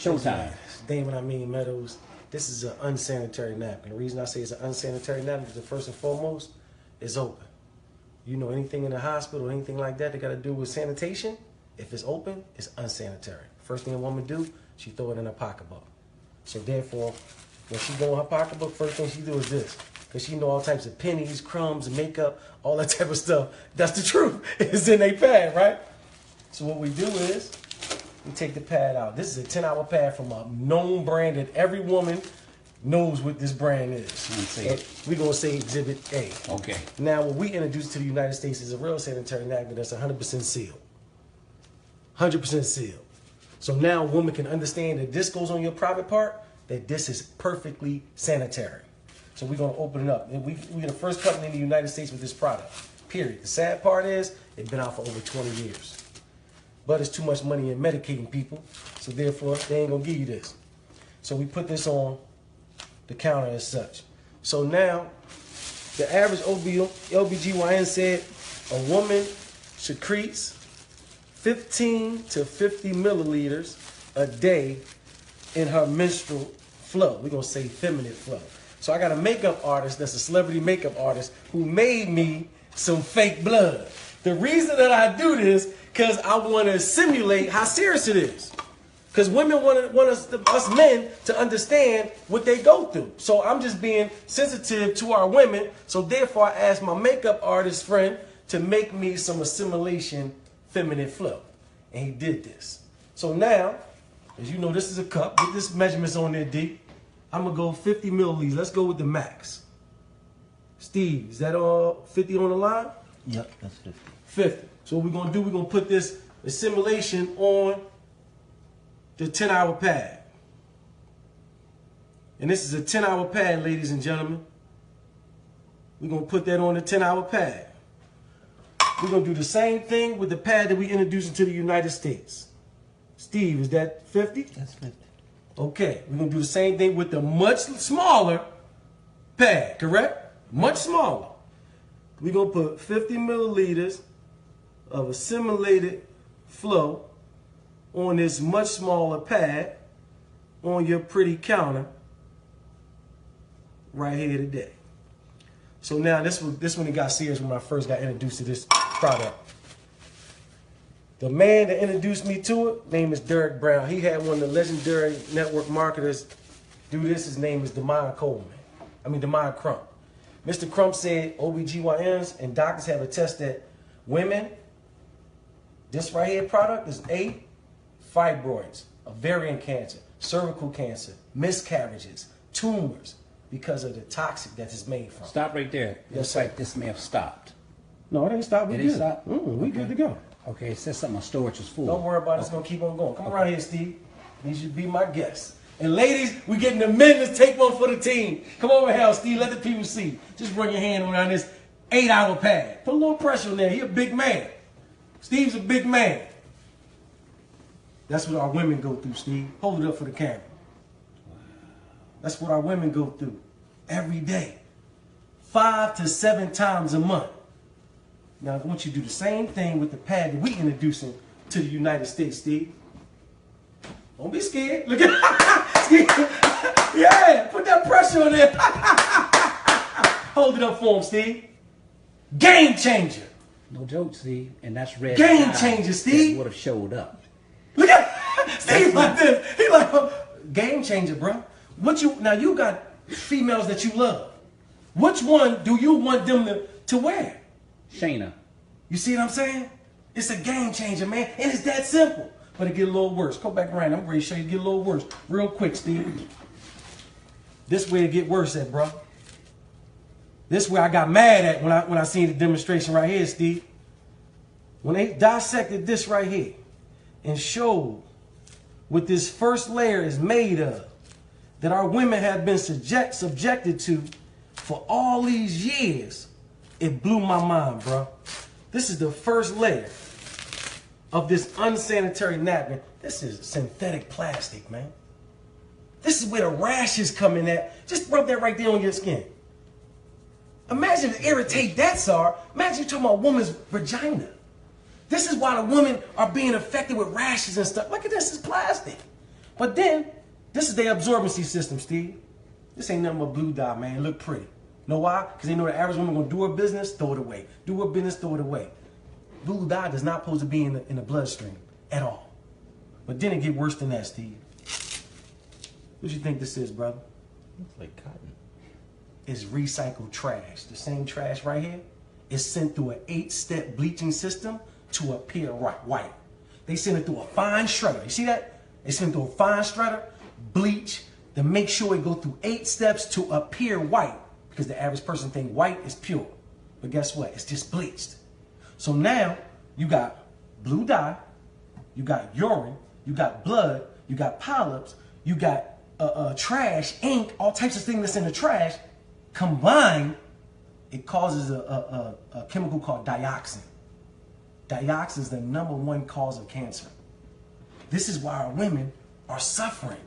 Showtime. Damon, I mean Meadows. This is an unsanitary napkin. The reason I say it's an unsanitary napkin is first and foremost, it's open. You know, anything in the hospital, anything like that got to do with sanitation, if it's open, it's unsanitary. First thing a woman do, she throw it in her pocketbook. So therefore, when she go in her pocketbook, first thing she do is this. Because she know all types of pennies, crumbs, makeup, all that type of stuff. That's the truth. It's in a pad, right? So what we do is, we take the pad out. This is a 10-hour pad from a known brand that every woman knows what this brand is. We're going to say Exhibit A. Okay. Now, what we introduced to the United States is a real sanitary napkin that's 100% sealed. 100% sealed. So now a woman can understand that this goes on your private part, that this is perfectly sanitary. So we're going to open it up. And we're the first company in the United States with this product, period. The sad part is, it's been out for over 20 years. But it's too much money in medicating people, so therefore, they ain't going to give you this. So we put this on the counter as such. So now, the average LBGYN said a woman secretes 15 to 50 milliliters a day in her menstrual flow. We're going to say feminine flow. So I got a makeup artist that's a celebrity makeup artist who made me some fake blood. The reason that I do this, because I want to simulate how serious it is. Because women want us men to understand what they go through. So I'm just being sensitive to our women. So therefore, I asked my makeup artist friend to make me some assimilation feminine flow. And he did this. So now, as you know, this is a cup. Get this measurements on there, D. I'm going to go 50 milliliters. Let's go with the max. Steve, is that all 50 on the line? Yep, that's 50. 50. So what we're going to do, we're going to put this assimilation on the 10-hour pad. And this is a 10-hour pad, ladies and gentlemen. We're going to put that on the 10-hour pad. We're going to do the same thing with the pad that we introduced into the United States. Steve, is that 50? That's 50. Okay, we're going to do the same thing with the much smaller pad, correct? Much smaller. We're going to put 50 milliliters of assimilated flow on this much smaller pad on your pretty counter right here today. So now this one it got serious when I first got introduced to this product. The man that introduced me to it, name is Derek Brown. He had one of the legendary network marketers do this. His name is Demond Crump. Mr. Crump said OBGYNs and doctors have attested that women, this right here product is fibroids, ovarian cancer, cervical cancer, miscarriages, tumors, because of the toxic that it's made from. Stop right there. Yes, Looks sir. like this may have stopped. No, it ain't stopped. We It good. ain't stopped? We good to go. Okay, it says something on storage is full. Don't worry about it. It's going to keep on going. Come around here, Steve. You should be my guest. And ladies, we getting the men to take one for the team. Come over here, Steve. Let the people see. Just bring your hand around this 8-hour pad. Put a little pressure on there. He a big man. Steve's a big man. That's what our women go through, Steve. Hold it up for the camera. That's what our women go through every day. 5 to 7 times a month. Now, I want you to do the same thing with the pad that we introducing to the United States, Steve. Don't be scared. Look at Steve. Yeah, put that pressure on there. Hold it up for him, Steve. Game changer. No joke, Steve. And that's red. Game changer, Steve. Would have showed up. Look at Steve like this. He like, game changer, bro. Now you got females that you love. Which one do you want them to wear? Shayna. You see what I'm saying? It's a game changer, man. And it's that simple. But it get a little worse. Go back around. I'm ready to show you it get a little worse. Real quick, Steve. This where it get worse at, bro. This where I got mad at when I seen the demonstration right here, Steve. When they dissected this right here and showed what this first layer is made of, that our women have been subjected to for all these years, it blew my mind, bro. This is the first layer of this unsanitary napkin. This is synthetic plastic, man. This is where the rashes come in at. Just rub that right there on your skin. Imagine if irritate that, sir. Imagine you talking about a woman's vagina. This is why the women are being affected with rashes and stuff. Look at this, it's plastic. But then, this is their absorbency system, Steve. This ain't nothing but blue dye, man. It look pretty. Know why? Because they know the average woman gonna do her business, throw it away. Do her business, throw it away. Blue dye does not supposed to be in the bloodstream at all. But then it get worse than that, Steve. What you think this is, brother? Looks like cotton. It's recycled trash. The same trash right here is sent through an 8-step bleaching system to appear white. They send it through a fine shredder. You see that? They send it through a fine shredder, bleach, to make sure it go through 8 steps to appear white. Because the average person think white is pure. But guess what? It's just bleached. So now you got blue dye, you got urine, you got blood, you got polyps, you got trash, ink, all types of things that's in the trash. Combined, it causes a chemical called dioxin. Dioxin is the #1 cause of cancer. This is why our women are suffering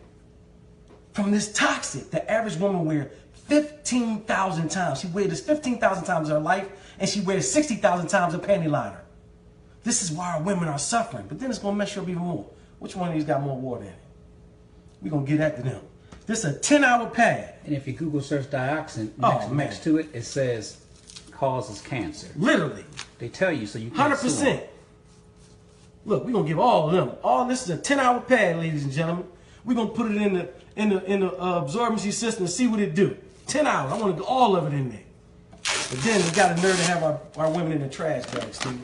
from this toxic. The average woman wears 15,000 times. She wears this 15,000 times in her life, and she wears 60,000 times a panty liner. This is why our women are suffering. But then it's going to mess you up even more. Which one of these got more water in it? We're going to get that to them. This is a 10-hour pad. And if you Google search dioxin, next to it, it says causes cancer. Literally. They tell you so you can't 100%. Look, we're going to give all of them. All this is a 10-hour pad, ladies and gentlemen. We're going to put it in the absorbency system and see what it do. 10 hours. I want to get all of it in there. But then we got a nerve to have our women in the trash bag, Steve.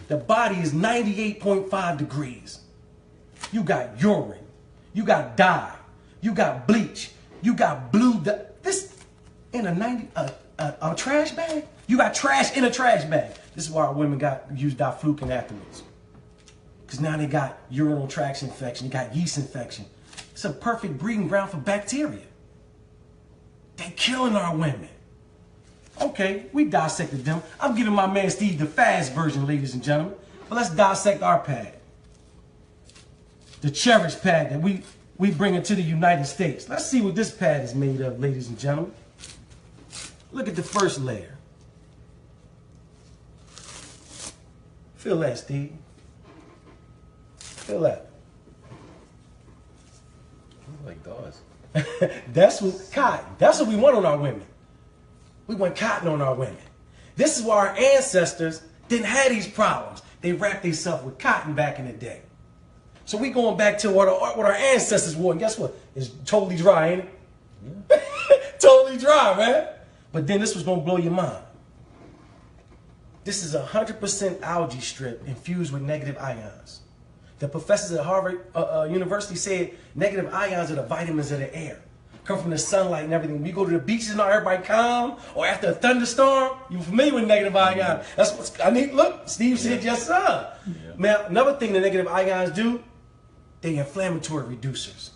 The body is 98.5 degrees. You got urine. You got dye. You got bleach. You got blue dye. This in a trash bag? You got trash in a trash bag. This is why our women use diflucan afterwards. Because now they got urinary tract infection. They got yeast infection. It's a perfect breeding ground for bacteria. They killing our women. Okay, we dissected them. I'm giving my man Steve the fast version, ladies and gentlemen. But let's dissect our pad. The Cherish pad that we bring into the United States. Let's see what this pad is made of, ladies and gentlemen. Look at the first layer. Feel that, Steve. Feel that. Like those. That's what cotton. That's what we want on our women. We want cotton on our women. This is why our ancestors didn't have these problems. They wrapped themselves with cotton back in the day. So we going back to what our ancestors wore. And guess what? It's totally dry, ain't it? Yeah. Totally dry, man. But then this was going to blow your mind. This is 100% algae strip infused with negative ions. The professors at Harvard University said negative ions are the vitamins of the air. Come from the sunlight and everything. When you go to the beaches and everybody calm, or after a thunderstorm, you're familiar with negative ions. That's what I need. Look, Steve said yes, sir. Yeah. Now, another thing the negative ions do, they inflammatory reducers.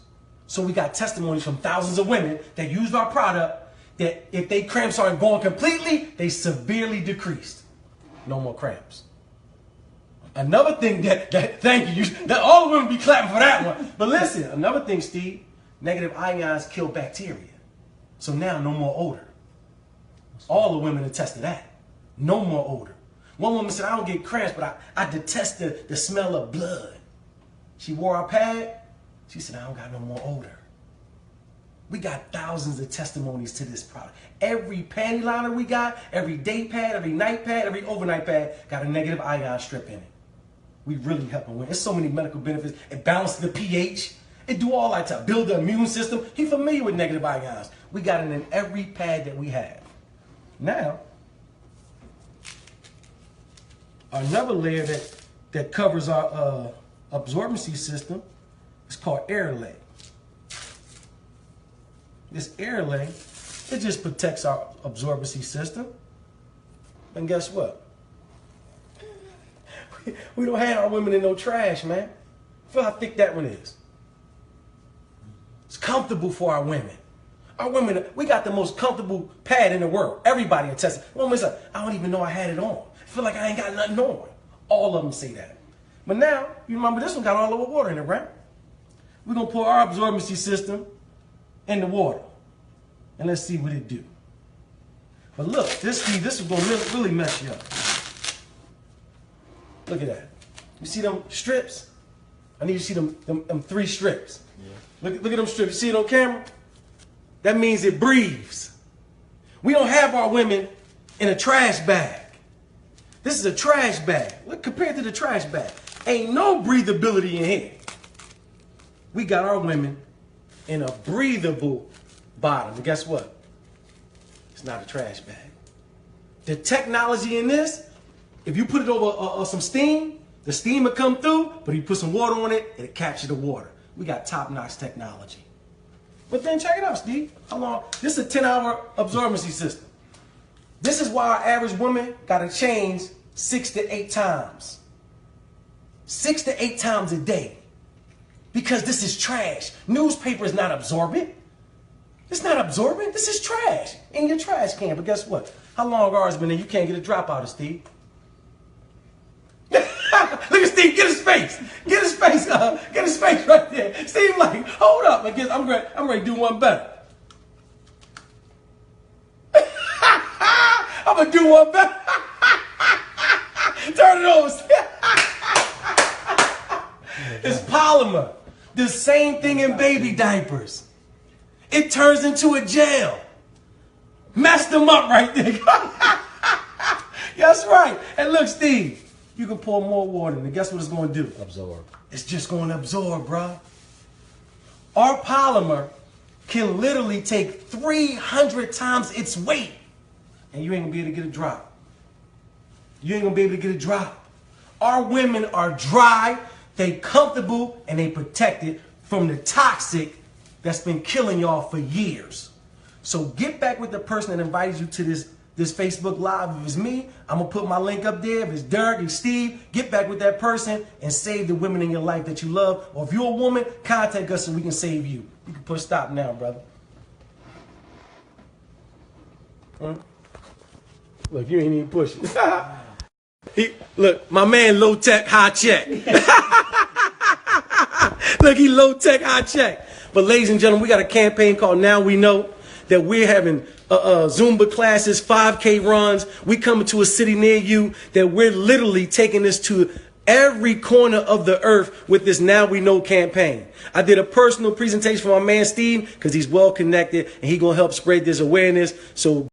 So we got testimonies from thousands of women that used our product that if they cramps aren't gone completely, they severely decreased. No more cramps. Another thing thank you, that all the women be clapping for that one. But listen, another thing, Steve, negative ions kill bacteria. So now no more odor. All the women attest to that. No more odor. One woman said, I don't get cramps, but I detest the smell of blood. She wore our pad. She said, I don't got no more odor. We got thousands of testimonies to this product. Every panty liner we got, every day pad, every night pad, every overnight pad got a negative ion strip in it. We really help them win. There's so many medical benefits. It balances the pH. It do all that to build the immune system. He's familiar with negative ions. We got it in every pad that we have. Now, another layer that covers our absorbency system is called air lay. This air lay, it just protects our absorbency system. And guess what? We don't have our women in no trash, man. Feel how thick that one is. It's comfortable for our women. Our women, we got the most comfortable pad in the world. Everybody attests. Women's like, I don't even know I had it on. I feel like I ain't got nothing on. All of them say that. But now, you remember this one got all the water in it, right? We're going to pour our absorbency system in the water. And let's see what it do. But look, this is going to really mess you up. Look at that. You see them strips? I need you to see them 3 strips. Yeah. Look at them strips. You see it on camera? That means it breathes. We don't have our women in a trash bag. This is a trash bag. Look, compared to the trash bag, ain't no breathability in here. We got our women in a breathable bottom. And guess what? It's not a trash bag. The technology in this, if you put it over some steam, the steam will come through, but if you put some water on it, it'll capture the water. We got top-notch technology. But then check it out, Steve. How long? This is a 10-hour absorbency system. This is why our average woman got to change 6 to 8 times. 6 to 8 times a day. Because this is trash. Newspaper is not absorbent. It's not absorbent. This is trash in your trash can. But guess what? How long ours been in? You can't get a drop out of Steve. Look at Steve. Get his face. Get his face. Get his face right there. Steve, like, hold up. I guess I'm ready to do one better. I'm gonna do one better. Turn it over. It's polymer. The same thing in baby diapers. It turns into a gel. Messed them up right there. That's right. And look, Steve, you can pour more water in it. Guess what it's going to do? Absorb. It's just going to absorb, bro. Our polymer can literally take 300 times its weight. And you ain't going to be able to get a drop. You ain't going to be able to get a drop. Our women are dry, they comfortable, and they protected from the toxic that's been killing y'all for years. So get back with the person that invited you to this Facebook Live. If it's me, I'm going to put my link up there. If it's Derek and Steve, get back with that person and save the women in your life that you love. Or if you're a woman, contact us so we can save you. You can push stop now, brother. Look, you ain't even pushing. Look, my man low tech, high check. Look, he low tech, high check. But ladies and gentlemen, we got a campaign called Now We Know that we're having Zumba classes, 5K runs. We coming to a city near you that we're literally taking this to every corner of the earth with this Now We Know campaign. I did a personal presentation for my man Steve because he's well connected and he's going to help spread this awareness. So